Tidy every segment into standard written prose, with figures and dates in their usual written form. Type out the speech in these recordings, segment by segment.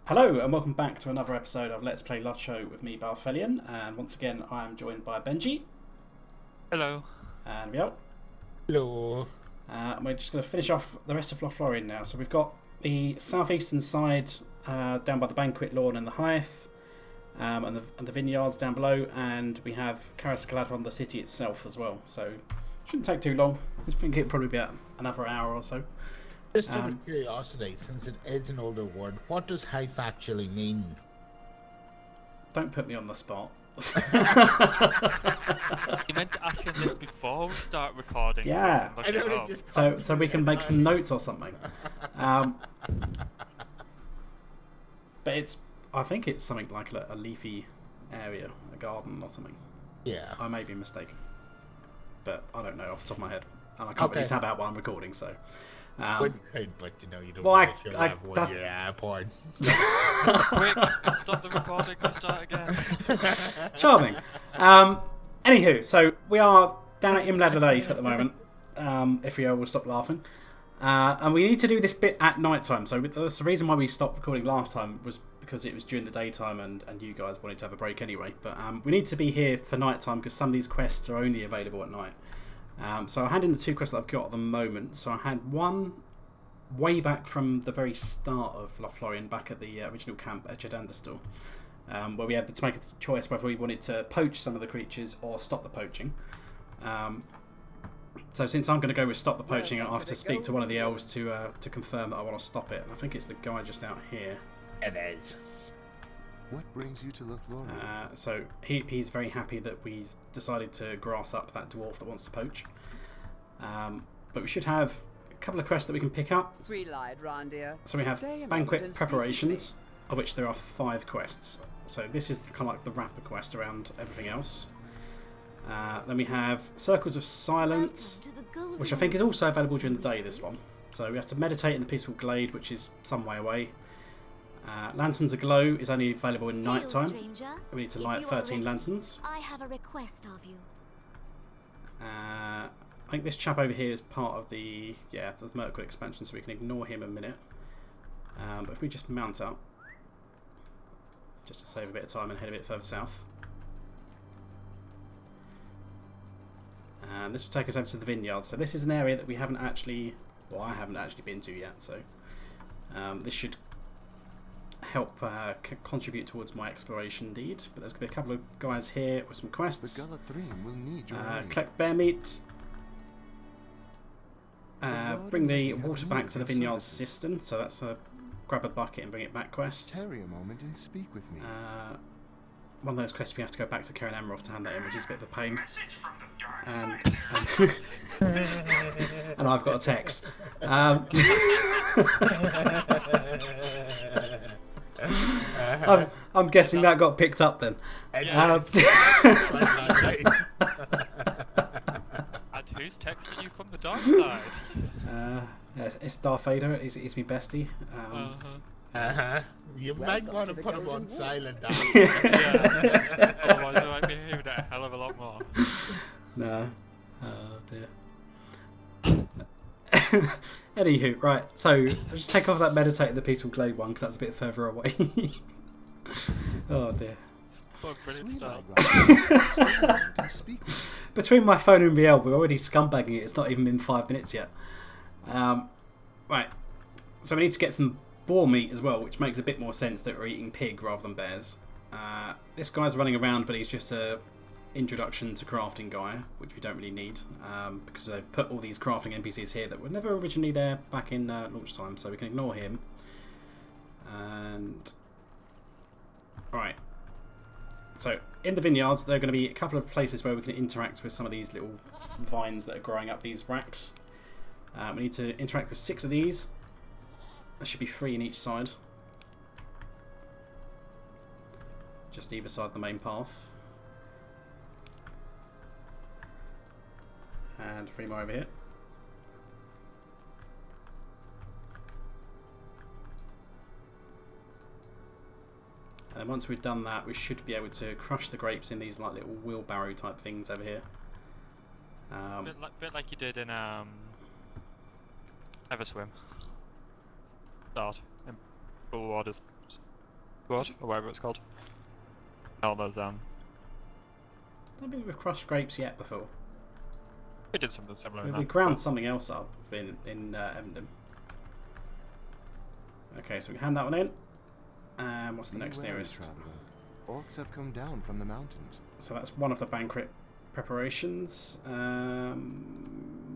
Hello and welcome back to another episode of Let's Play LOTRO with me, Balthelion, and once again I am joined by Benji. Hello. And Miel. Hello. And we're just going to finish off the rest of Lothlorien now. So we've got the southeastern side down by the banquet lawn and the Hythe, and the vineyards down below, and we have Karaskalad on the city itself as well. So it shouldn't take too long. I think it'll probably be about another hour or so. Just out of curiosity, since it is an older word, what does Hythe actually mean? Don't put me on the spot. You meant to ask him this before we start recording. Yeah. So we can make some notes or something. But I think it's something like a leafy area, a garden or something. Yeah. I may be mistaken, but I don't know off the top of my head, and I can't really tab out while I'm recording. So. But you know you don't well, want to have one your iPod. Quick, stop the recording and start again. Charming. Anywho, so we are down at Imlad Leif at the moment, if we all will stop laughing. And we need to do this bit at night time. So that's the reason why we stopped recording last time, was because it was during the daytime and you guys wanted to have a break anyway. But we need to be here for night time because some of these quests are only available at night. So I'll hand in the two quests that I've got at the moment. So I had one way back from the very start of Lothlorien, back at the original camp at Jedandastor, where we had to make a choice whether we wanted to poach some of the creatures or stop the poaching. So since I'm going to go with stop the poaching, I'll have to speak to one of the elves to confirm that I want to stop it. And I think it's the guy just out here. It is. What brings you to Lothlorien? So he's very happy that we've decided to grass up that dwarf that wants to poach. But we should have a couple of quests that we can pick up. Sweet-eyed Rondia. So we have banquet preparations, of which there are 5 quests. So this is kind of like the wrapper quest around everything else. Then we have Circles of Silence, which I think is also available during the day, this one. So we have to meditate in the peaceful glade, which is some way away. Lanterns Aglow is only available in night time. We need to light 13 lanterns. I have a request of you. I think this chap over here is part of the Murkwood expansion, so we can ignore him a minute. But if we just mount up, just to save a bit of time and head a bit further south. And this will take us over to the Vineyard. So this is an area that we haven't actually, well, I haven't actually been to yet. So this should help contribute towards my exploration deed. But there's going to be a couple of guys here with some quests. The LOTRO will need your aid. Collect bear meat. Bring the water back to the Vineyard cistern. So that's a grab a bucket and bring it back quest. Tarry a moment and speak with me. One of those quests we have to go back to Karen Amaroth to hand that in, which is a bit of a pain. And and I've got a text. I'm guessing that got picked up then. And who's texting you from the dark side? It's Darth Vader. He's my bestie. You might want to put him on silent. Yeah. Otherwise I might be hearing a hell of a lot more. No. Oh dear. Anywho, right, so I'll just take off that meditate in the peaceful glade one because that's a bit further away. Oh dear. What a brilliant start. Between my phone and VL, we're already scumbagging it. It's not even been 5 minutes yet. Right, so we need to get some boar meat as well, which makes a bit more sense that we're eating pig rather than bears. This guy's running around, but he's just a introduction to crafting guy, which we don't really need because they've put all these crafting NPCs here that were never originally there back in launch time, so we can ignore him. And right, so in the vineyards there are going to be a couple of places where we can interact with some of these little vines that are growing up these racks. We need to interact with 6 of these. There should be 3 in each side, just either side of the main path. And 3 more over here. And then once we've done that, we should be able to crush the grapes in these like little wheelbarrow type things over here. Bit like you did in Everswim. Start in full waters. What? Or whatever it's called. All those, I don't think we've crushed grapes yet before. we did something similar. We ground something else up in Emden. Okay, so we hand that one in. And what's the next Be wary, nearest? traveler. Orcs have come down from the mountains. So that's one of the banquet preparations.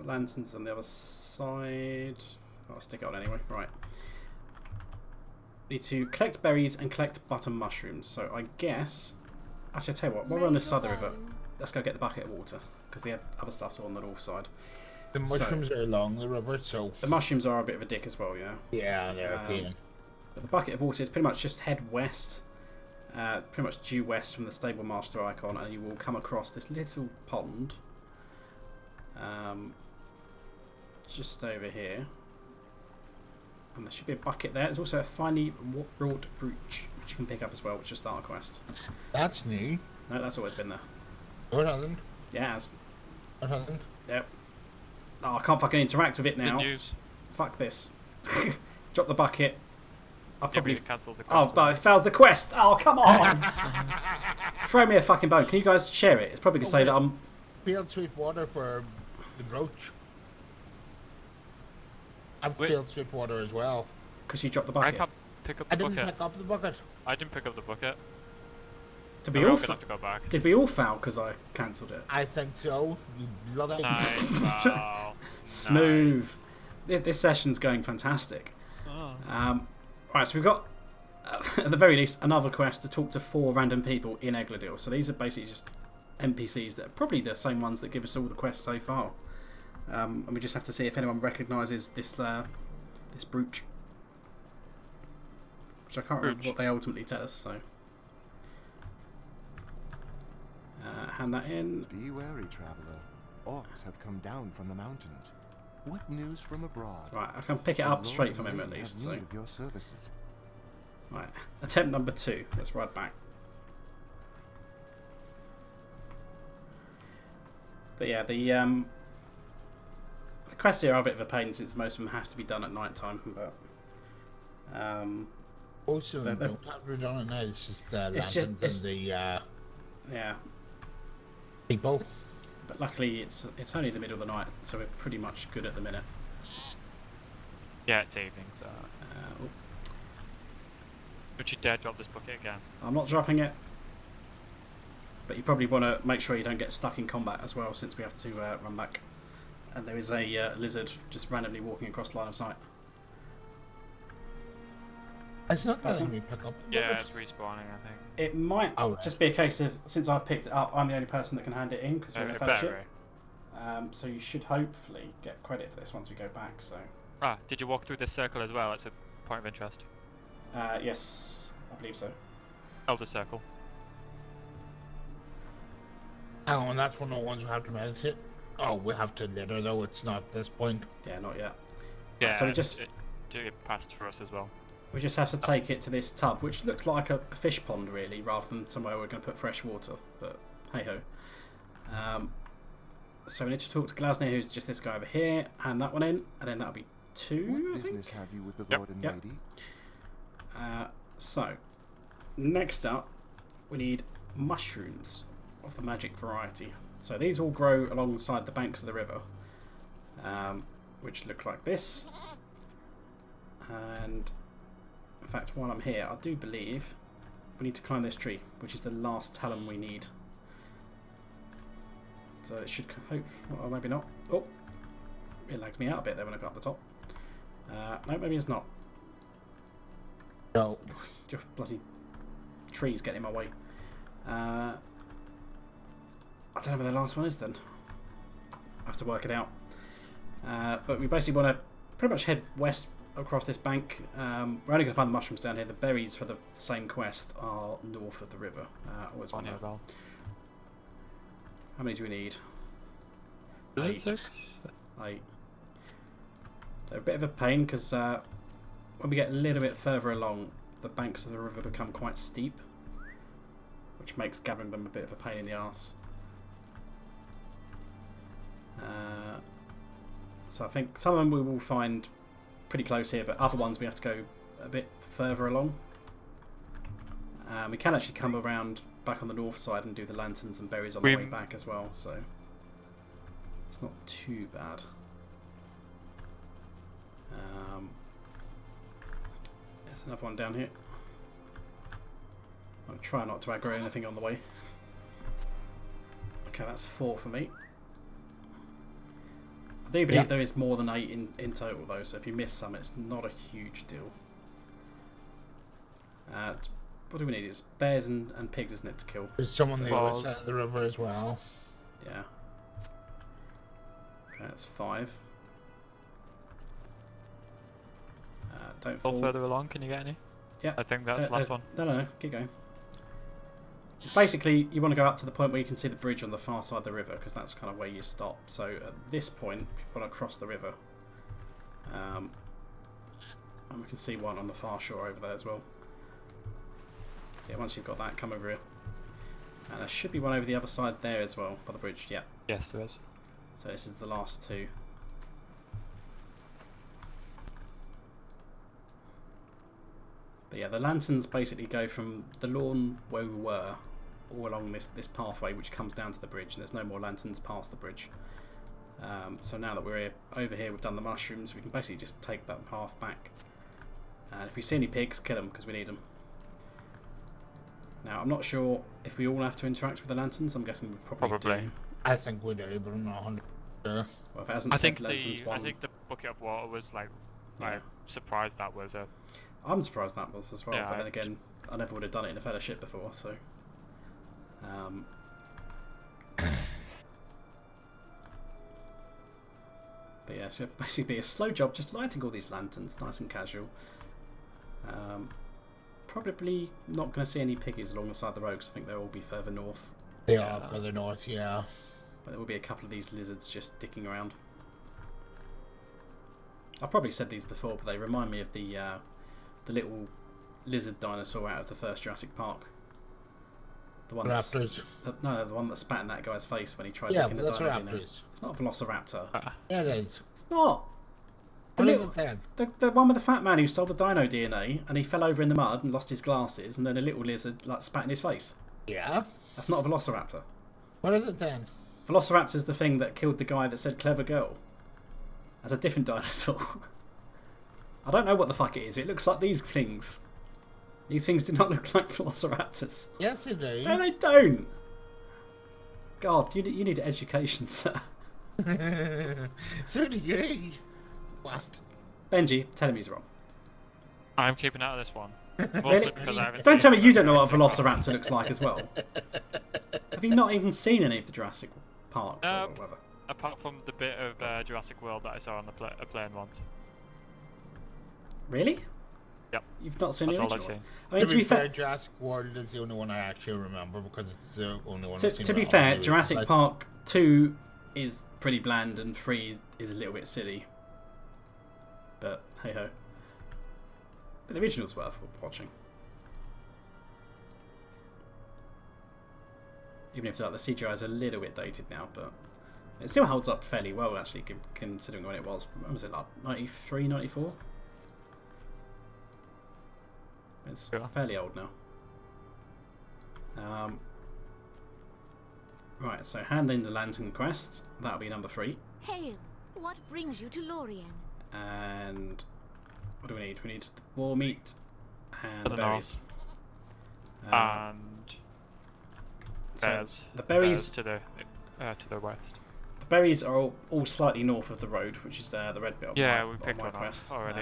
Lanterns on the other side. I'll stick it on anyway. Right. Need to collect berries and collect button mushrooms. So I guess... Actually, I'll tell you what. While we're on this side of the river, let's go get the bucket of water. Because the other stuff's on the north side. The mushrooms are along the river, so... The mushrooms are a bit of a dick as well, yeah? Yeah, they're a pain. But the bucket of water is pretty much just head west. Pretty much due west from the stable master icon, and you will come across this little pond. Just over here. And there should be a bucket there. There's also a finely wrought brooch, which you can pick up as well, which is start a quest. That's new. No, that's always been there. What hasn't? Yeah, it has. What hasn't? Yep. Oh, I can't fucking interact with it now. Good news. Fuck this. Drop the bucket. I'll probably... Yeah, cancels the Oh, quest. but it fails the quest. Oh, come on. Throw me a fucking bone. Can you guys share it? It's probably going to say that I'm... Field sweet water for the brooch. I've Wait. filled sweet water as well. Because you dropped the I bucket. can't pick up I the didn't bucket. pick up the bucket. I didn't pick up the bucket. Did So we we're all gonna have to go back. Did we all foul because I cancelled it? I think so. You bloody... Nice. Wow. Smooth. This session's going fantastic. Oh. Right, so we've got, at the very least, another quest to talk to 4 random people in Egladil. So these are basically just NPCs that are probably the same ones that give us all the quests so far. And we just have to see if anyone recognises this this brooch. Which I can't remember what they ultimately tell us, so... hand that in. Be wary, traveler. Orcs have come down from the mountains. What news from abroad? Right, I can pick it up straight from him at least. So, Need of your services. right, attempt number 2. Let's ride back. But yeah, the quests here are a bit of a pain since most of them have to be done at night time. But Most of them They're- don't have to be done at night. It's just It's just- lanterns it's- and the yeah, people. but luckily it's only the middle of the night, so we're pretty much good at the minute. Yeah, it's evening, so. Oh, Don't you dare drop this bucket again. I'm not dropping it. But you probably want to make sure you don't get stuck in combat as well, since we have to run back. And there is a lizard just randomly walking across the line of sight. It's not Pardon? letting me pick up the Yeah, bucket. it's respawning, I think. It might Oh, right. just be a case of, since I've picked it up, I'm the only person that can hand it in because we're in a It fellowship. better. So you should hopefully get credit for this once we go back. So Ah, did you walk through this circle as well? It's a point of interest. yes, I believe so. Elder circle. Oh, and that's one of the ones we have to meditate. Oh, we have to later though. It's not at this point. Yeah, not yet. Yeah, so we just it passed for us as well. we just have to take it to this tub, which looks like a fish pond really, rather than somewhere we're going to put fresh water. But hey ho. So we need to talk to Glasney, who's just this guy over here, hand that one in, and then that'll be 2. What I think. business have you with the Yep. Lord and Yep. Lady? So, next up, we need mushrooms of the magic variety. So these all grow alongside the banks of the river, which look like this. And in fact, while I'm here, I do believe we need to climb this tree, which is the last talon we need. So it should hope, or maybe not. Oh, it lags me out a bit there when I got up the top. No, maybe it's not. No. Your bloody trees getting in my way. I don't know where the last one is then. I have to work it out. But we basically want to pretty much head west across this bank. We're only going to find the mushrooms down here. The berries for the same quest are north of the river. Always On wonder. your bell. How many do we need? Is it 8. 6? 8. They're a bit of a pain because when we get a little bit further along, the banks of the river become quite steep, which makes gathering them a bit of a pain in the arse. So I think some of them we will find pretty close here, but other ones we have to go a bit further along. We can actually come around back on the north side and do the lanterns and berries on the way back as well, so it's not too bad. There's another one down here. I'll try not to aggro anything on the way. Okay, that's 4 for me. I do believe there is more than 8 in total though, so if you miss some, it's not a huge deal. What do we need? It's bears and pigs, isn't it, to kill? There's someone on the other side of the river as well. Yeah. Okay, that's 5. Don't fall. Further along, can you get any? Yeah. I think that's the last one. No, keep going. Basically, you want to go up to the point where you can see the bridge on the far side of the river, because that's kind of where you stop. So at this point, you want to cross the river. And we can see one on the far shore over there as well. So yeah, once you've got that, come over here. And there should be one over the other side there as well, by the bridge. Yeah. Yes, there is. So this is the last 2. But yeah, the lanterns basically go from the lawn where we were all along this pathway which comes down to the bridge, and there's no more lanterns past the bridge. So now that we're over here, we've done the mushrooms, we can basically just take that path back. And if we see any pigs, kill them, because we need them. Now, I'm not sure if we all have to interact with the lanterns. I'm guessing we probably do. I think we do, but I'm not 100% sure. Well, if it hasn't I think lanterns the one, I think the bucket of water was like, Yeah. I'm surprised that was a. I'm surprised that was as well. Yeah, but then again, I never would have done it in a fellowship before, so. But yeah, so basically be a slow job just lighting all these lanterns, nice and casual. Probably not going to see any piggies along the side of the road, because I think they'll all be further north. They are further north, yeah. But there will be a couple of these lizards just dicking around. I've probably said these before, but they remind me of the little lizard dinosaur out of the first Jurassic Park. The one Raptors. No, the one that spat in that guy's face when he tried Yeah, licking the dino. Velociraptors. It's not a velociraptor. Yeah, it is. It's not. What is it then? The one with the fat man who stole the dino DNA and he fell over in the mud and lost his glasses, and then a little lizard like spat in his face. Yeah. That's not a velociraptor. What is it then? Velociraptor's the thing that killed the guy that said clever girl. That's a different dinosaur. I don't know what the fuck it is. It looks like these things. These things do not look like velociraptors. Yes, they do. No, they don't. God, you need education, sir. So do you. What? Benji, tell him he's wrong. I'm keeping out of this one. Really? Don't tell me you don't know what a velociraptor looks like as well. Have you not even seen any of the Jurassic Parks or whatever? Apart from the bit of Jurassic World that I saw on the plane once. Really? Yep. You've not seen the That's all originals? I've seen. I mean, to be fair, Jurassic World is the only one I actually remember because it's the only one I've seen. To be fair, Jurassic Park 2 is pretty bland and 3 is a little bit silly. But hey ho. But the original's worth watching. Even if like, the CGI is a little bit dated now, but it still holds up fairly well actually, considering when it was. When was it, like 93, 94? It's fairly old now. Right, so hand in the lantern quest. That'll be number 3. Hail! What brings you to Lothlorien? And what do we need? We need the boar meat and the don't know. berries. And So bears. the berries. To the west. The berries are all slightly north of the road, which is the red bit. Yeah, on we my picked one up quest already.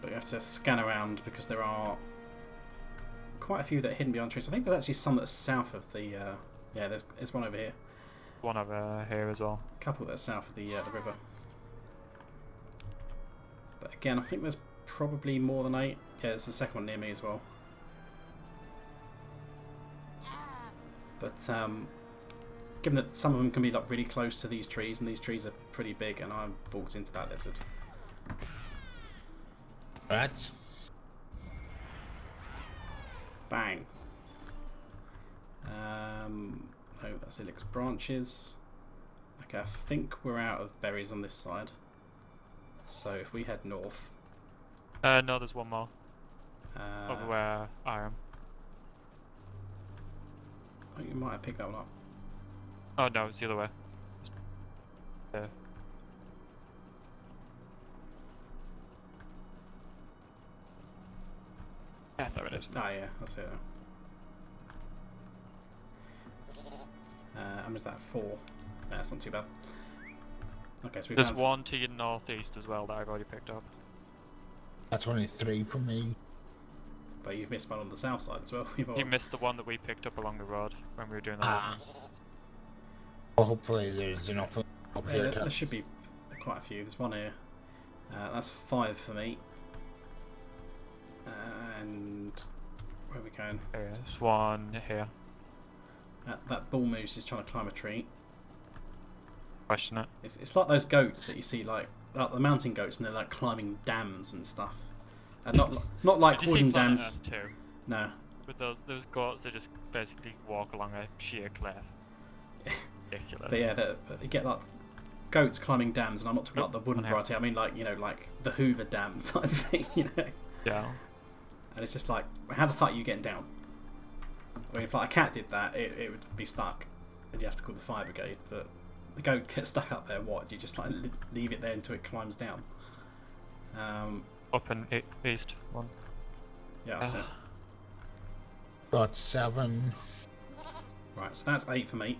But you have to scan around because there are quite a few that are hidden behind trees. I think there's actually some that's south of the. Yeah, there's one over here. One over here as well. A couple that's south of the river. But again, I think there's probably more than 8. Yeah, there's the second one near me as well. But given that some of them can be like really close to these trees, and these trees are pretty big, and I walked into that lizard. Rats. Bang. Oh, that's Ilex branches. Okay, I think we're out of berries on this side. So if we head north. No, there's one more. Over where I am. I think you might have picked that one up. Oh no, it's the other way. There. Yeah, there it is. Ah, yeah, that's it. How much is that? 4. Yeah, that's not too bad. Okay, so we There's found one to your northeast as well that I've already picked up. That's only 3 for me. But you've missed one on the south side as well. You missed the one that we picked up along the road when we were doing the Ah. opening. Well, hopefully there's enough up here there to... should be quite a few. There's one here. That's 5 for me. And where are we going? There's one here. That bull moose is trying to climb a tree. Question it. It's like those goats that you see, like the mountain goats, and they're like climbing dams and stuff. Not like Did you see wooden Planet dams. Earth too? No. With those goats that just basically walk along a sheer cliff. Ridiculous. But yeah, you get like goats climbing dams, and I'm not talking about the wooden on here. variety. I mean like like the Hoover Dam type thing, Yeah. And it's just like, how the fuck are you getting down? I mean, if like a cat did that, it would be stuck, and you have to call the fire brigade. But the goat gets stuck up there. What? Do you just like leave it there until it climbs down? Up in east one. Yeah, that's it. Got 7. Right, so that's 8 for me.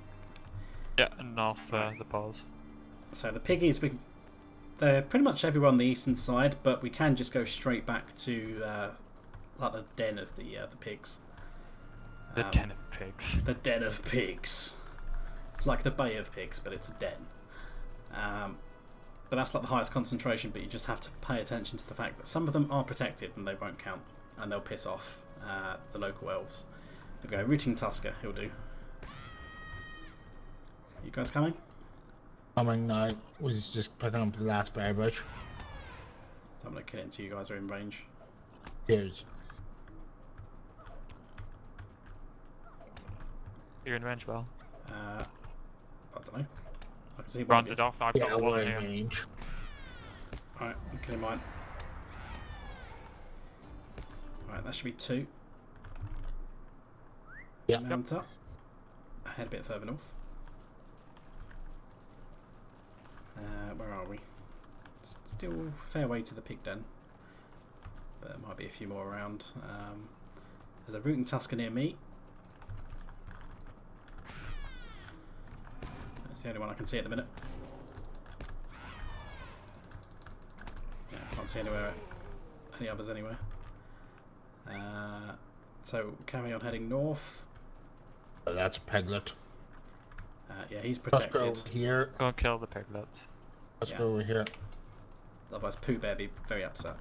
Yeah, and north the pause. So the piggies, they're pretty much everywhere on the eastern side, but we can just go straight back to like the den of the pigs. The den of pigs. The den of pigs. It's like the Bay of Pigs, but it's a den. But that's like the highest concentration, but you just have to pay attention to the fact that some of them are protected and they won't count, and they'll piss off the local elves. There we go, Rooting Tusker, he'll do. You guys coming? Coming now. Was just picking up the last berry bush. So I'm going to kill it until you guys are in range. Cheers. You're in range, well. I don't know. I can see one. Rounded off, I've Yeah, got we're one in here. range. Alright, I'm killing mine. Alright, that should be 2. Yeah. Mount up. Head a bit further north. Where are we? Still a fair way to the pig den. But there might be a few more around. There's a Rooting Tusker near me. That's the only one I can see at the minute. Yeah, I can't see any others anywhere. So carry on heading north. Oh, that's a piglet. Yeah, he's Let's protected. go over here. Go and kill the piglets. Let's Yeah. go over here. Otherwise Pooh Bear be very upset.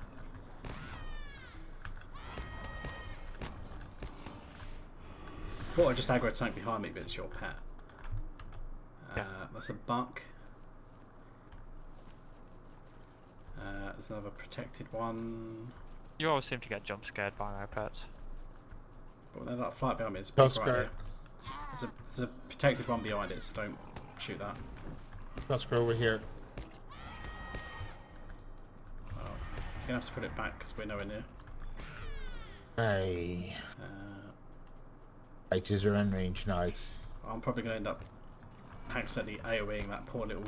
Thought I just aggroed something behind me, but it's your pet. Yeah. That's a buck. There's another protected one. You always seem to get jump scared by my pets. But there's that flight behind me. There's a pig right Tusker. here. There's a protected one behind it, so don't shoot that. Let's go over here. Oh, you're gonna have to put it back because we're nowhere near. Hey. Righteous are in range now. I'm probably gonna end up accidentally AoEing that poor little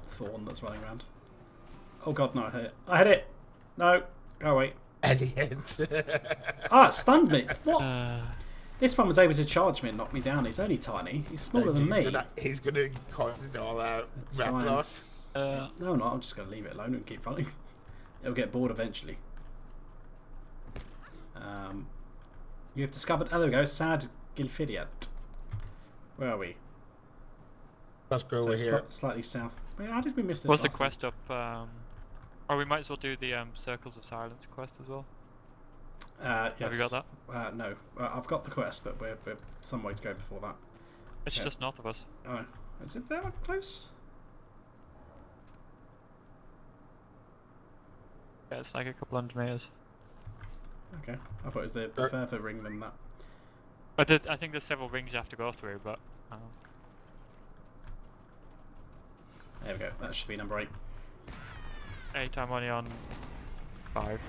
thorn that's running around. Oh god, no, I hit it. I hit it! No! Go away. Idiot. Ah, it stunned me! What? This one was able to charge me and knock me down. He's only tiny. He's smaller than me. He's gonna cause us all out. That's Rat fine. loss. No, I'm not. I'm just going to leave it alone and keep running. It'll get bored eventually. You have discovered... Oh, there we go. Sad Gilfiriad. Where are we? Let's go So over here. slightly south. Wait, how did we miss this What's the last time? quest up? Or we might as well do the Circles of Silence quest as well. Yes. Have you got that? No. I've got the quest, but we're some way to go before that. It's Yeah. just north of us. Oh, is it that one close? Yeah, it's like a couple hundred meters. Okay. I thought it was the further ring than that. But I think there's several rings you have to go through, but... There we go. That should be number 8. 8, I'm only on 5.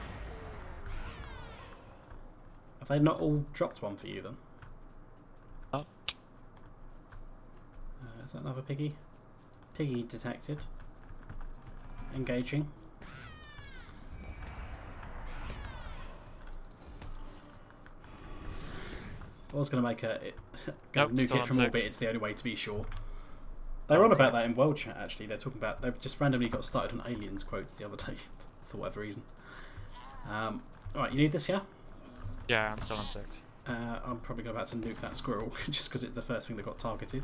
Have they not all dropped one for you then? Oh. Is that another piggy? Piggy detected. Engaging. I was going to make Nope, nuke still it on from 6. orbit. It's the only way to be sure. They were on about that in World Chat actually. They're talking about they just randomly got started on aliens quotes the other day for whatever reason. Alright, you need this, yeah? Yeah, I'm still on 6. I'm probably about to nuke that squirrel just because it's the first thing that got targeted.